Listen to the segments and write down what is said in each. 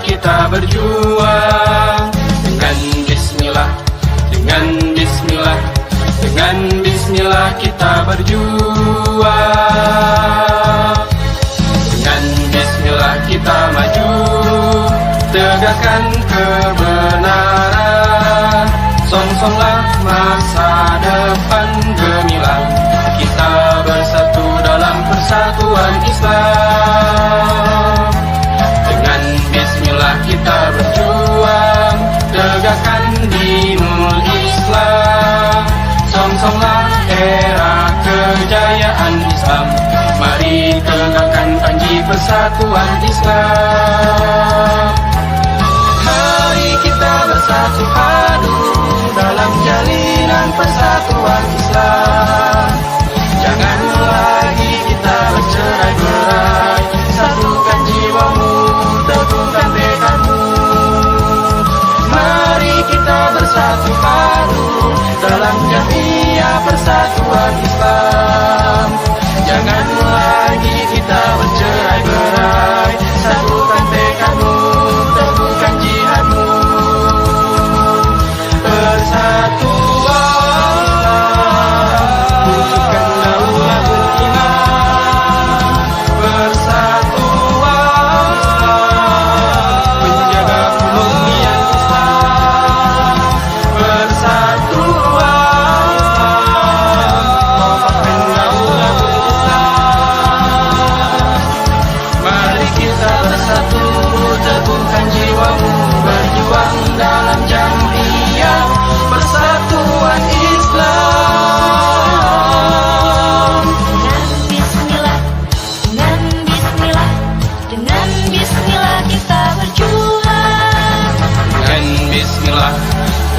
kita berjuang. Dengan bismillah, dengan bismillah, dengan bismillah kita berjuang. Dengan bismillah kita maju, tegakkan kebenaran. Songsonglah masa depan gemilang, kita bersatu dalam persatuan Islam. Dengan bismillah kita berjuang, tegakkan dinul Islam. Songsonglah era kejayaan Islam, mari tegakkan panji persatuan Islam. Mari kita bersatu padu dalam jalinan persatuan Islam. Jangan lagi kita bercerai-berai, satukan jiwamu, teguhkan tekadmu. Mari kita bersatu padu dalam jamiah persatuan Islam. Jangan lagi kita bercerai-berai, satukan tekadmu, teguhkan jihadmu.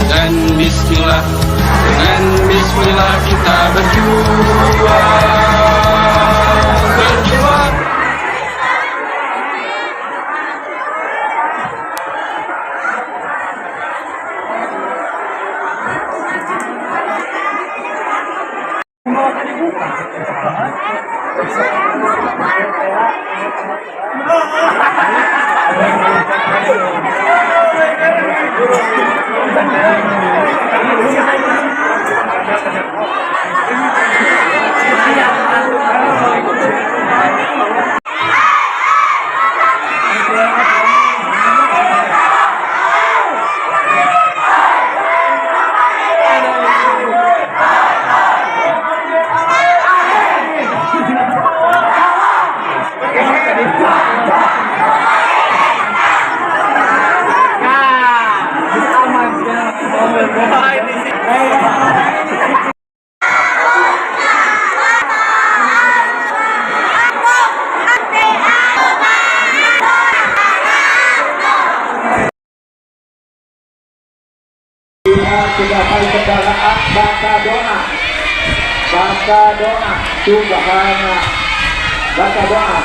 Dengan bismillah, dengan bismillah kita berjuang, berjuang. Sudahan kendaraan baca doa, subhana, baca doa.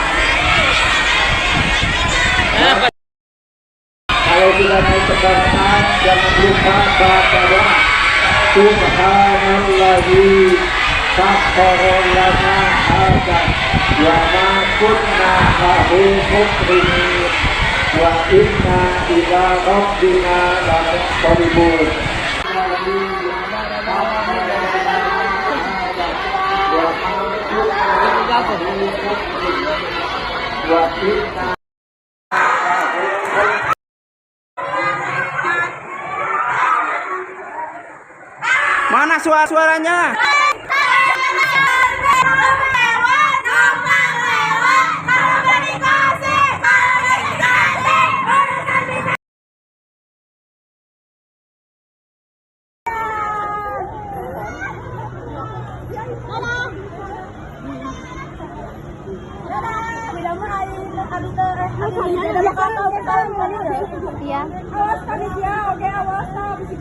Kalau sudah naik kendaraan jangan lupa baca doa. Subhanallahi sakhkhara lana hadza wa ma kunna lahu muqrinin wa inna ila rabbina lamunqalibun. Mana suaranya?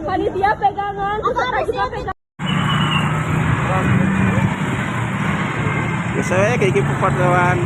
Panitia pegangan. Biasanya kayak gitu wartawan.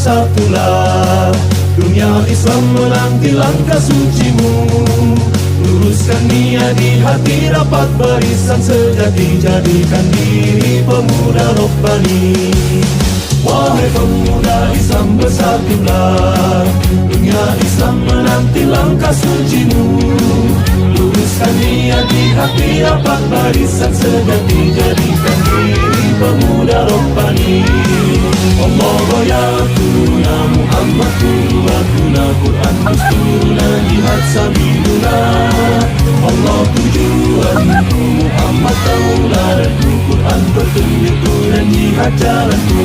bersatulah. Dunia Islam menanti langkah sucimu. Luruskan niat di hati, rapat barisan sejati, jadikan diri pemuda Rabbani. Wahai pemuda Islam bersatulah. Dunia Islam menanti langkah sucimu. Luruskan niat di hati, rapat barisan sejati, jadikan diri pemuda Rabbani. Allah ya tuna Muhammad qudwatuna, Quran dustuna, jihad sabiluna. Allah tujuanku, Muhammad tauladanku, Quran petunjukku dan jihad jalanku.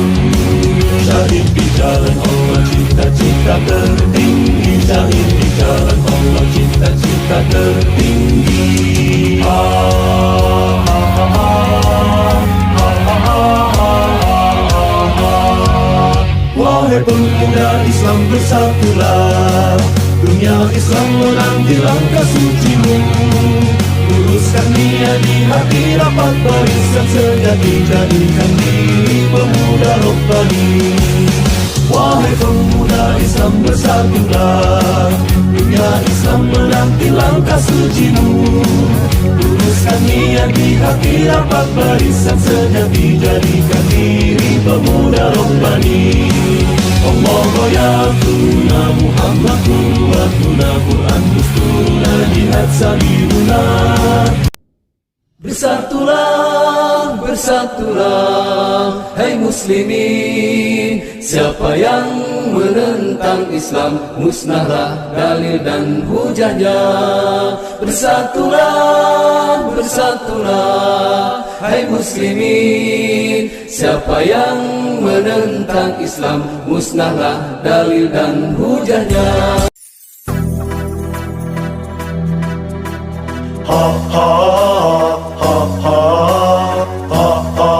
Syahid di jalan Allah, cita-cita tertinggi. Syahid di jalan Allah, cita-cita tertinggi. Wahai pemuda Islam bersatulah. Dunia Islam menanti langkah sucimu. Luruskan niat di hati, rapat barisan sejati, jadikan diri pemuda Rabbani. Wahai pemuda Islam bersatulah. Dunia Islam menanti langkah sucimu. Luruskan niat di hati, rapat barisan sejati, jadikan diri pemuda Rabbani. Allah ya tuna Muhammad qudwatuna, Quran dustuna, jihad sabiluna. Bersatulah, bersatulah, hai muslimin. Siapa yang menentang Islam, musnahlah dalil dan hujahnya. Bersatulah, bersatulah, hai muslimin. Siapa yang menentang Islam, musnahlah dalil dan hujahnya. Ha ha ha ha ha ha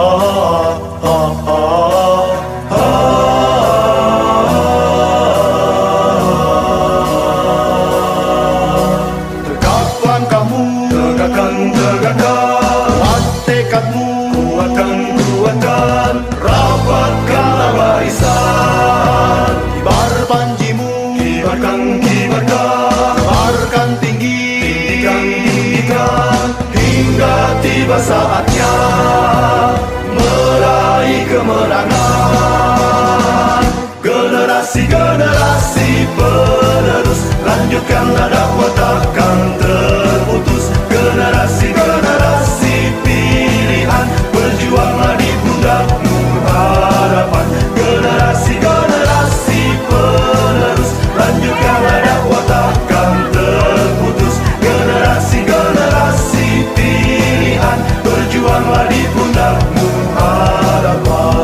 ha ha. Tegak langkahmu, tegakkan, tegakkan. Kuat tekadmu, kuatkan, kuatkan. Rapatkanlah barisan. Kibar panjimu, kibarkan, kibarkan. Kibarkan tinggi, tinggikan, hingga tiba saatnya meraih kemenangan. Generasi-generasi penerus, lanjutkanlah dakwah takkan terputus. Generasi-generasi pilihan, berjuanglah di pundakmu harapan. Generasi-generasi penerus, lanjutkanlah dakwah takkan terputus. Generasi-generasi pilihan, berjuanglah di pundakmu harapan.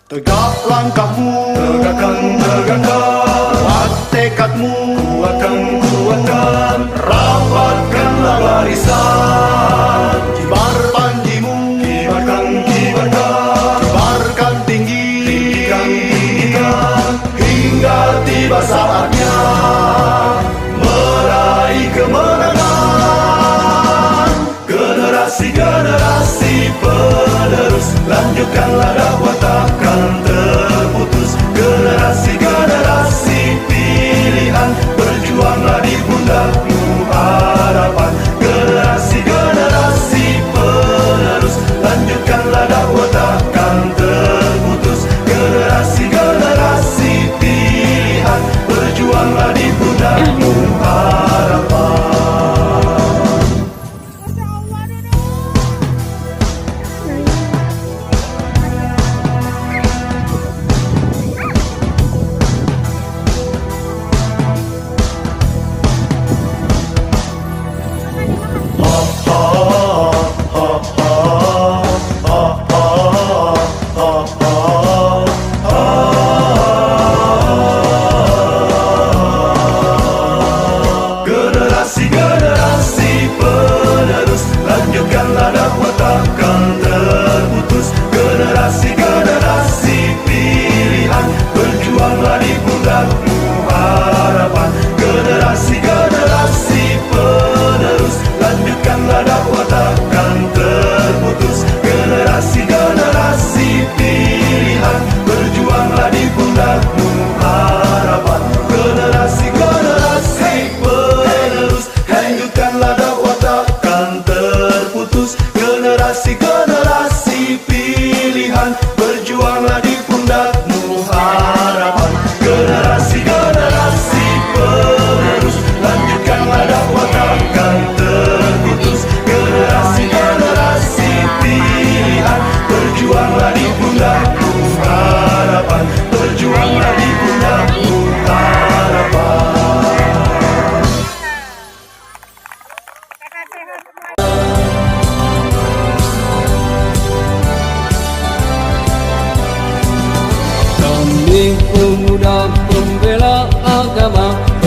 Tegak langkahmu, tegakkan, tegakkan. Kuat tekadmu, kuatkan, kuatkan. Rapatkanlah barisan. Kibar panjimu, kibarkan, kibarkan. Kibarkan tinggi, tinggikan, tinggikan. Hingga tiba saatnya meraih kemenangan. Generasi-generasi penerus, lanjutkanlah dakwah takkan terputus. Generasi-generasi pilihan, berjuanglah di pundakmu harapan. Generasi-generasi penerus, lanjutkanlah dakwah takkan terputus. Generasi-generasi pilihan, berjuanglah di pundakmu harapan.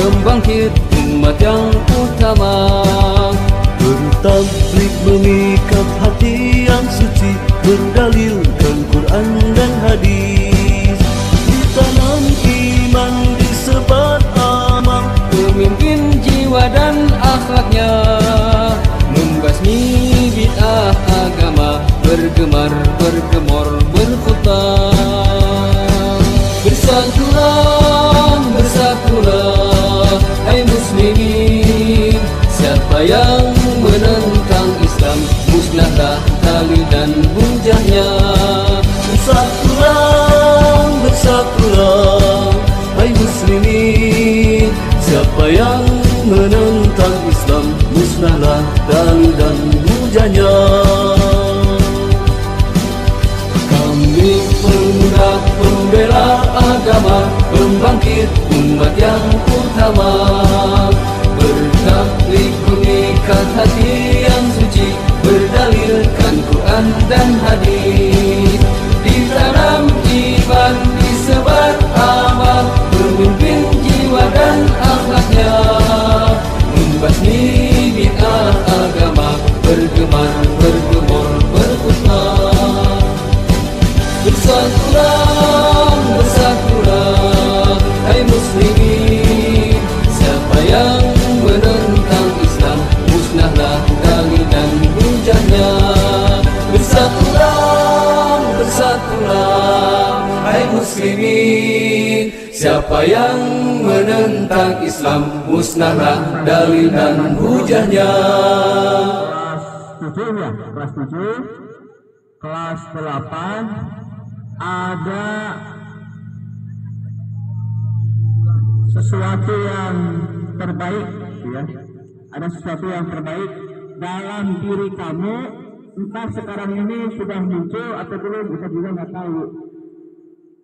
pembangkit umat yang utama. Bertablik mengikat hati yang suci, berdalilkan Quran dan hadis. Ditanam iman, disebar amal, Pemimpin jiwa dan akhlaknya, membasmi bid'ah agama, bergemar, bergemor, berkhutbah. Bersatulah, bersatulah, hai muslimin. Siapa yang menentang Islam, musnahlah dalil dan hujahnya. bersatulah, bersatulah, hai muslimin. Siapa yang menentang Islam, musnahlah dalil dan hujahnya. Kami pemuda pembela agama, pembangkit umat yang utama. Bertablik mengikat hati yang suci, berdalilkan Quran dan hadis. Ditanam iman, disebar amal, pemimpin jiwa dan akhlaknya, membasmi bid'ah agama, bergemar, bergemor, berkhutbah. Bersatulah, bersatulah, hai muslimin. Siapa yang menentang Islam, musnahlah dalil dan hujahnya. Bersatulah, bersatulah, hai muslimin. Siapa yang menentang Islam, musnahlah dalil dan hujahnya. Kelas 7, kelas 8 ada sesuatu yang terbaik, ya. Ada sesuatu yang terbaik dalam diri kamu, entah sekarang ini sudah muncul atau belum, kita juga nggak tahu.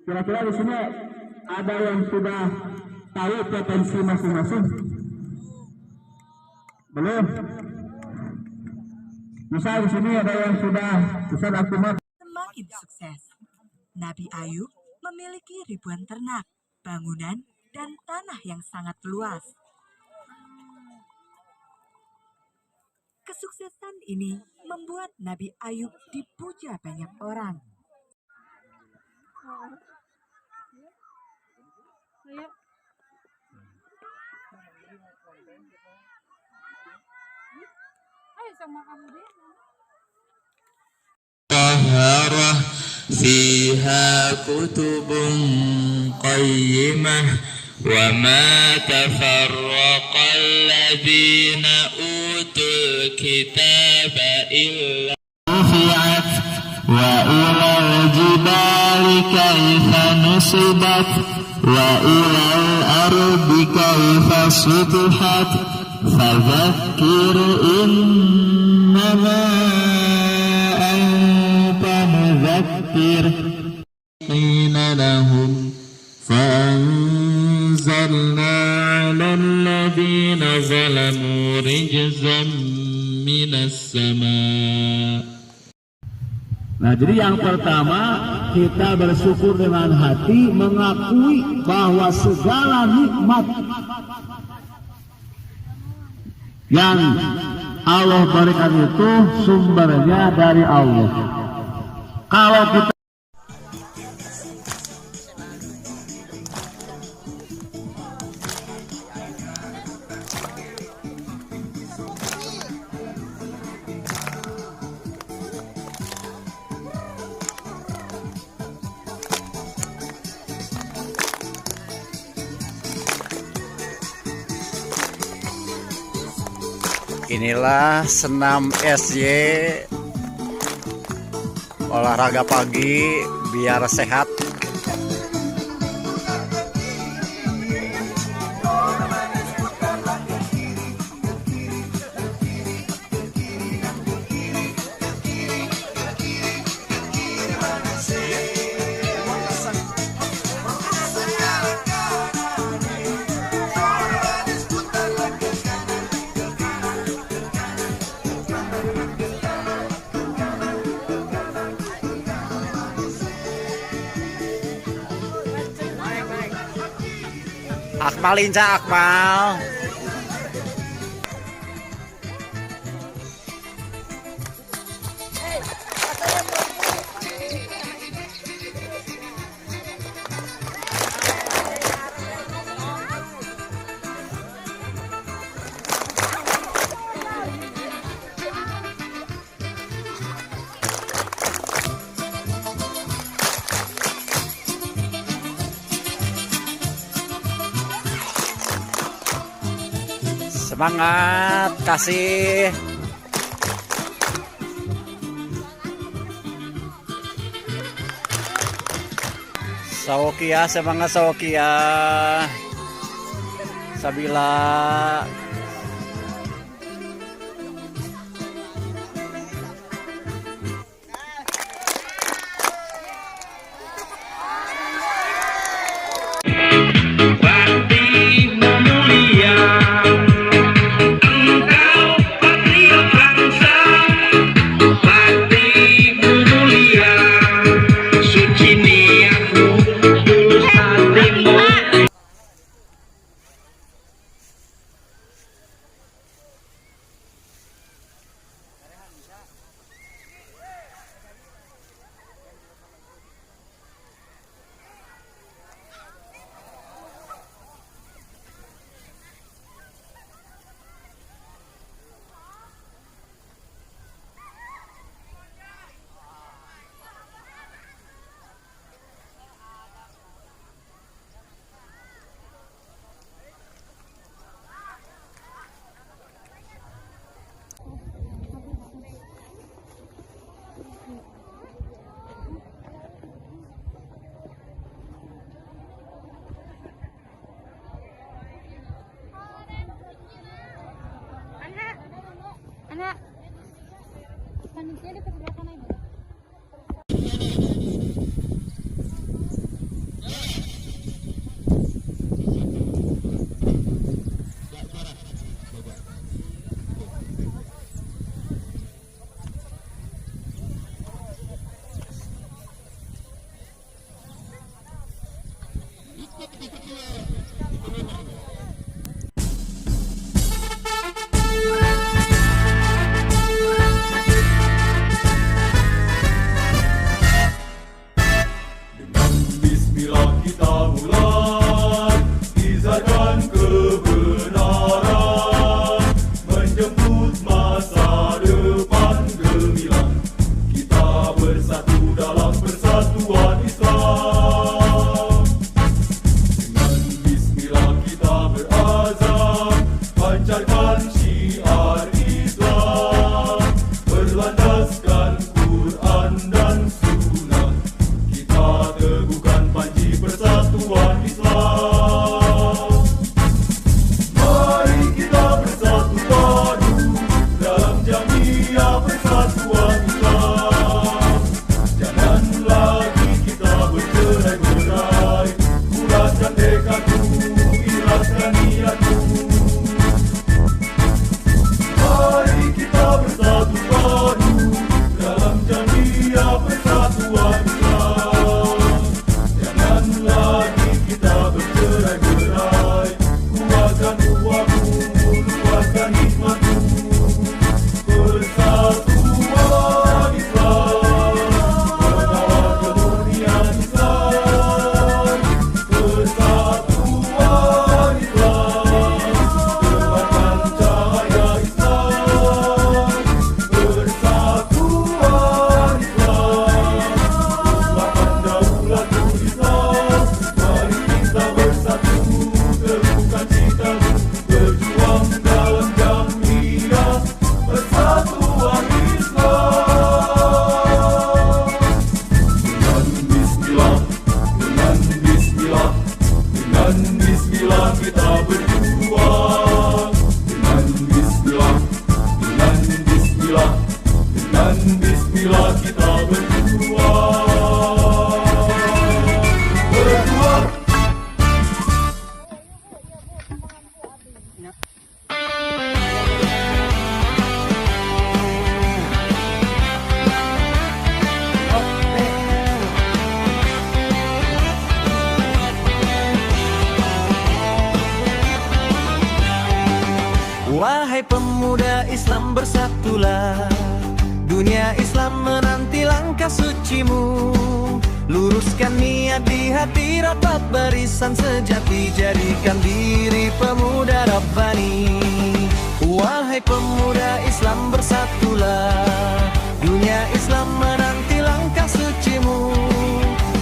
Kira-kira di sini ada yang sudah tahu potensi masing-masing? Belum? Misal di sini ada yang sudah bisa akumat. Semakin sukses, Nabi Ayub memiliki ribuan ternak, bangunan, dan tanah yang sangat luas. Kesuksesan ini membuat Nabi Ayub dipuja banyak orang. طهارة فيها كتب قيمة وما تفرق الذين أوتوا الكتاب إلا رفعت وإلى الجبال كيف نصبت وإلى الأرض كيف سطحت فذكر إنما أنت مذكر قيل لهم فأنزلنا على الذين ظلموا رجزا من السماء. Nah, jadi yang pertama kita bersyukur dengan hati, mengakui bahwa segala nikmat yang Allah berikan itu sumbernya dari Allah. Kalau kita Inilah senam SY, olahraga pagi biar sehat. Akmal Inca Akmal. Semangat, kasih. Sawokia, semangat Sawokia. Sabila. Anak, panitia di sebelah sana ibu. Wahai pemuda Islam bersatulah, dunia Islam menanti langkah sucimu. Luruskan niat di hati, rapat barisan sejati, jadikan diri pemuda Rabbani. Wahai pemuda Islam bersatulah, dunia Islam menanti langkah sucimu.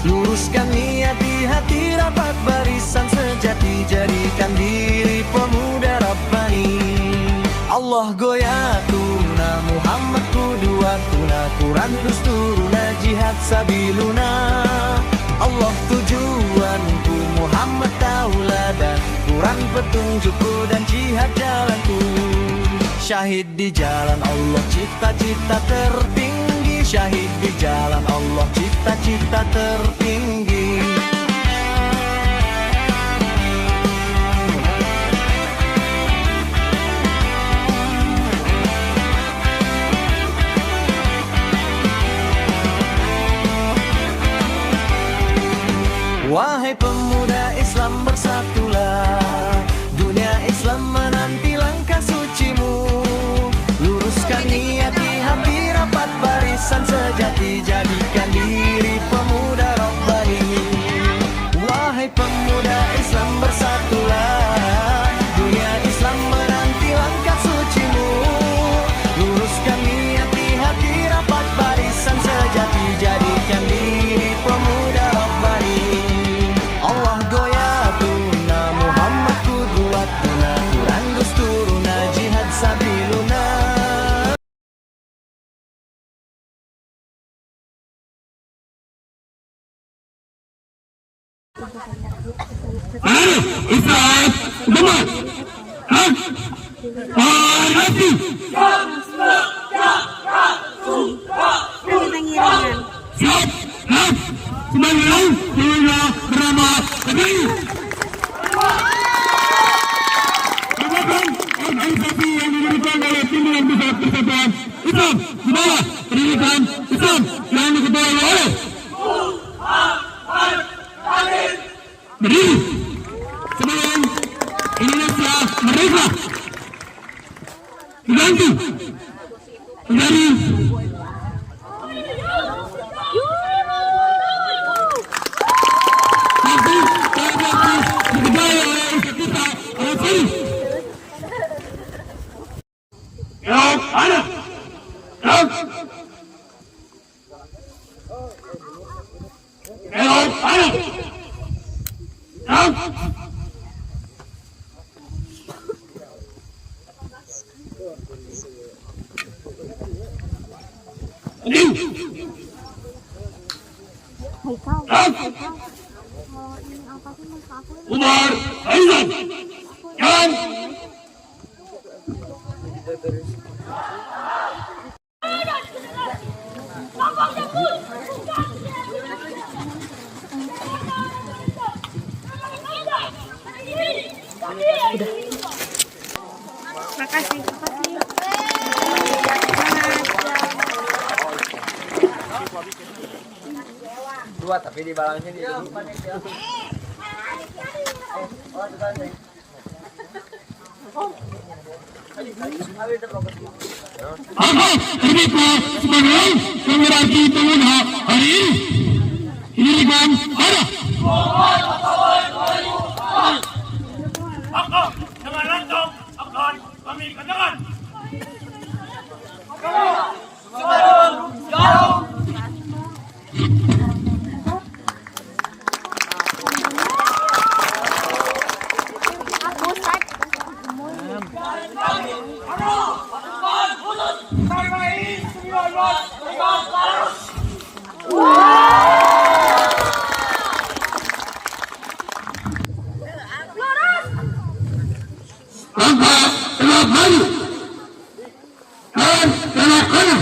Luruskan niat di hati, rapat barisan sejati, jadikan diri pemuda Rabbani. Allah goyatuna, Muhammad kudwatuna, Quran dusturuna, jihad sabiluna. Allah tujuanku, Muhammad tauladan, Quran petunjukku dan jihad jalanku. Syahid di jalan Allah, cita-cita tertinggi. Syahid di jalan Allah, cita-cita tertinggi. Wahai pemuda Islam bersatulah, dunia Islam menanti langkah sucimu. Luruskan niat di hati, rapat barisan sejati, jadikan diri pemuda Rabbani. Wahai pemuda Islam bersatulah, dunia Islam menanti langkah sucimu. Luruskan niat di hati, rapat barisan sejati, jadikan diri pemuda Rabbani. Allah goyatuna, Muhammad kudwatuna, Quran dusturuna, jihad sabiluna. Israel, Demam, Hati. Siap, Semangat, Dewa, Rama, Negeri. Silakan organisasi yang didirikan oleh Pimpinan Pusat Persatuan Islam di bawah pendidikan Islam yang diketuai oleh berdiri sebelum Indonesia merdeka diganti menjadi parti demokrasi diketuai oleh kita Arab Saudi. Elok ada, elok, elok ada, elok. Umar Aizan Jalan. Makasih. Dua tapi di balangnya di Maka terbuka sebagai penggerak pemuda hari ini. Didirikan ada. Maka dengan langsung akan kami katakan. Langkah telah maju dan telah kanan.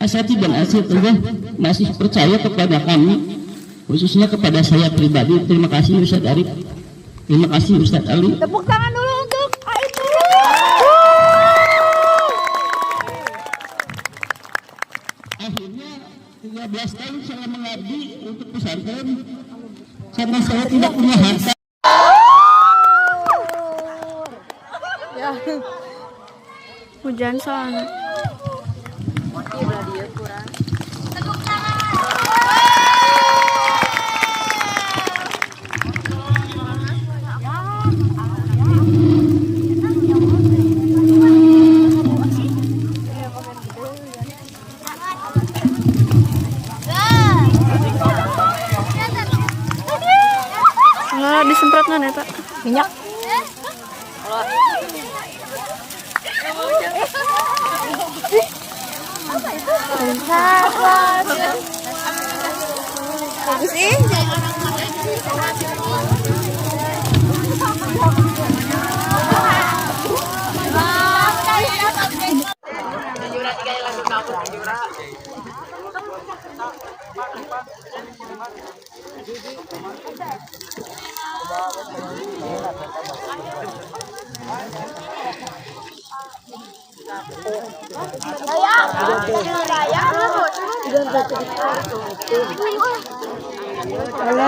Asati dan Asyid Allah masih percaya kepada kami, khususnya kepada saya pribadi. Terima kasih Ustadz Arif, terima kasih Ustadz Ali. Tepuk tangan dulu untuk Aibtu. Akhirnya 13 tahun saya mengabdi untuk pesantren karena saya tidak punya harta. Hujan soalnya. Nggak disemprot nggak neta minyak. Bagus sih.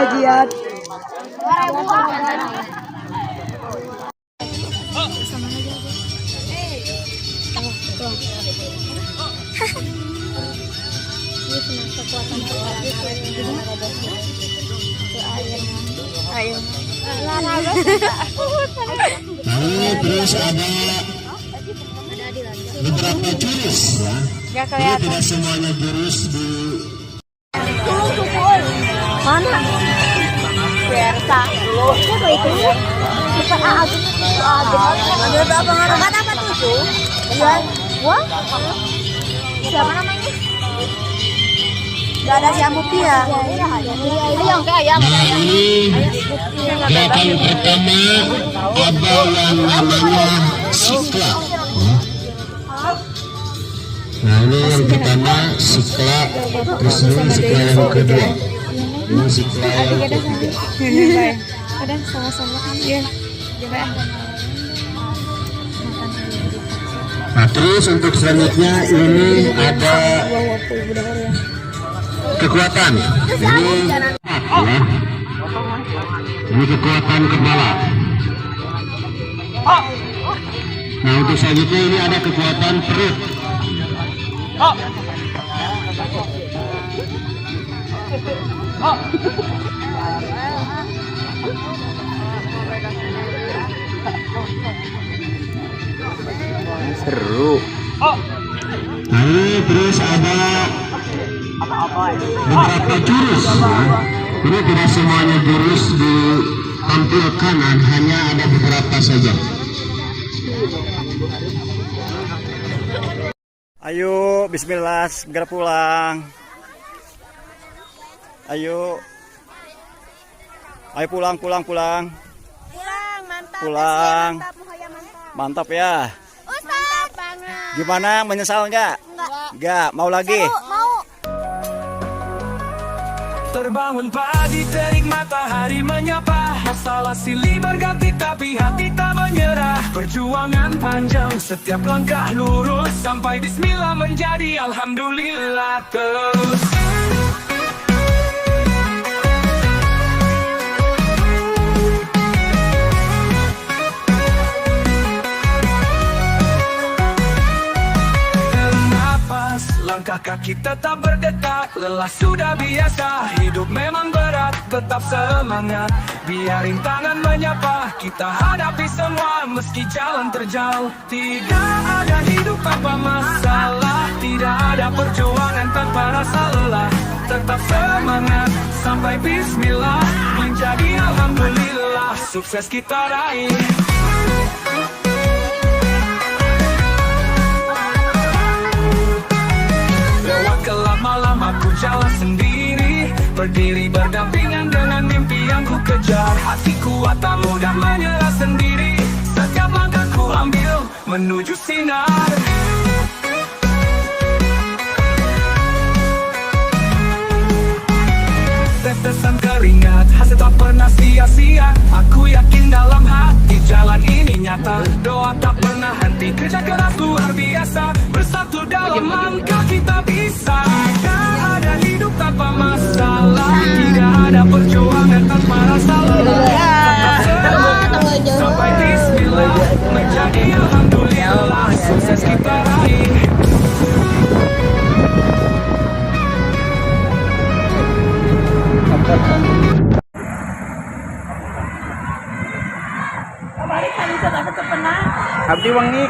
Jiat. Lalu terus ada beberapa jurus ya. Jadi tidak semuanya jurus di Mana? Berta. Siapa itu? Super Agung. Ada apa tuh? Iya. Wah. Siapa namanya? Gak ada si Amupi ya? Ini yang kayak ini gerakan pertama ada yang namanya sikla. Nah ini yang pertama sikla, terus ini sikla yang kedua. Ini sikla yang ketiga. Ada sama-sama kan? Iya. Nah terus untuk selanjutnya ini ada kekuatan. Ini kekuatan kepala. Nah untuk selanjutnya ini ada kekuatan perut. Seru. Lalu terus ada beberapa jurus ya. Ini tidak semuanya jurus ditampilkan, hanya ada beberapa saja. Ayo, bismillah, segera pulang. Ayo. Ayo pulang. Pulang, mantap. Pulang. Muhaya mantap. Mantap ya. Ustaz. Mantap banget. Gimana? Menyesal nggak? Nggak. Mau lagi? Mau. Terbangun pagi terik matahari menyapa, masalah silih berganti tapi hati tak menyerah. Perjuangan panjang setiap langkah lurus, sampai bismillah menjadi alhamdulillah terus. Langkah kaki tetap berdetak, lelah sudah biasa, hidup memang berat, tetap semangat. Biar rintangan menyapa, kita hadapi semua meski jalan terjal. Tidak ada hidup tanpa masalah. tidak ada perjuangan tanpa rasa lelah. Tetap semangat sampai bismillah, menjadi alhamdulillah, sukses kita raih. Lewat kelama-lama ku jalan sendiri, berdiri berdampingan dengan mimpi yang ku kejar. Hati kuat tak mudah menyerah sendiri, setiap langkah ku ambil menuju sinar. Tetesan keringat, hasil tak pernah sia-sia. Aku yakin dalam hati jalan ini nyata. Doa tak pernah henti, kerja keras luar biasa. Bersatu dalam langkah kita bisa. Tak ada hidup tanpa masalah, tidak ada perjuangan tanpa rasa lelah. Tetap semangat sampai bismillah, menjadi alhamdulillah, sukses kita raih. Abdi wangi.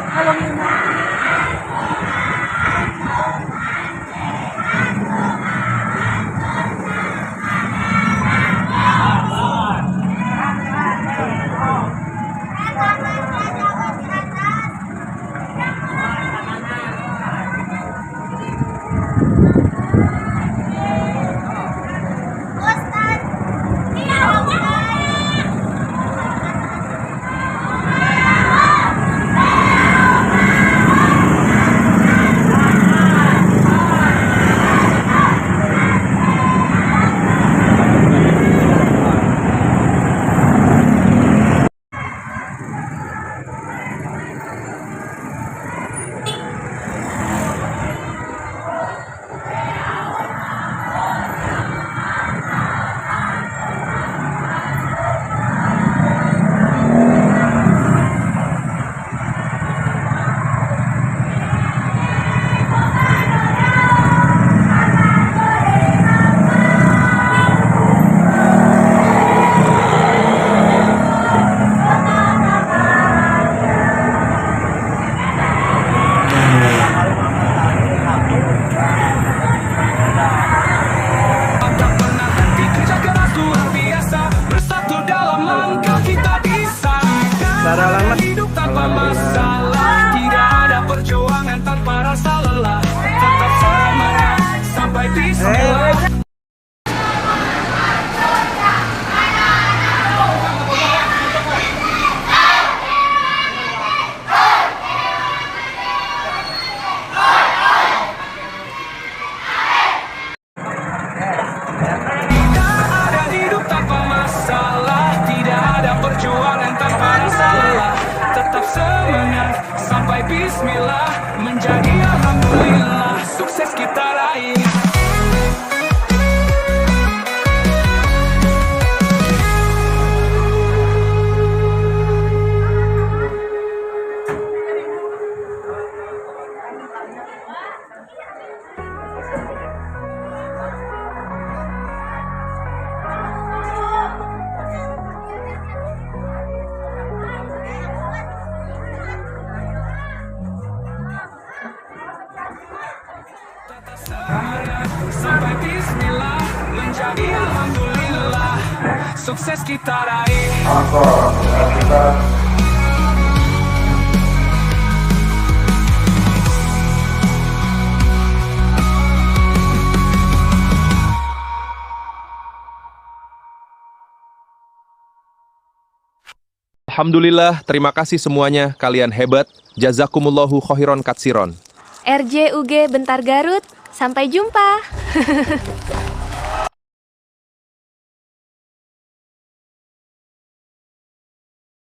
Hidup tanpa masalah, tidak ada perjuangan tanpa rasa lelah. Tetap semangat sampai bismillah. Tidak ada hidup tanpa masalah, tidak ada perjuangan tanpa rasa lelah. Tetap semangat sampai bismillah, menjadi alhamdulillah, sukses kita raih. Sampai bismillah, menjadi alhamdulillah, sukses kita raih. Alhamdulillah, terima kasih semuanya, kalian hebat. Jazakumullahu khairon katsiron. RJUG Bentar Garut, sampai jumpa.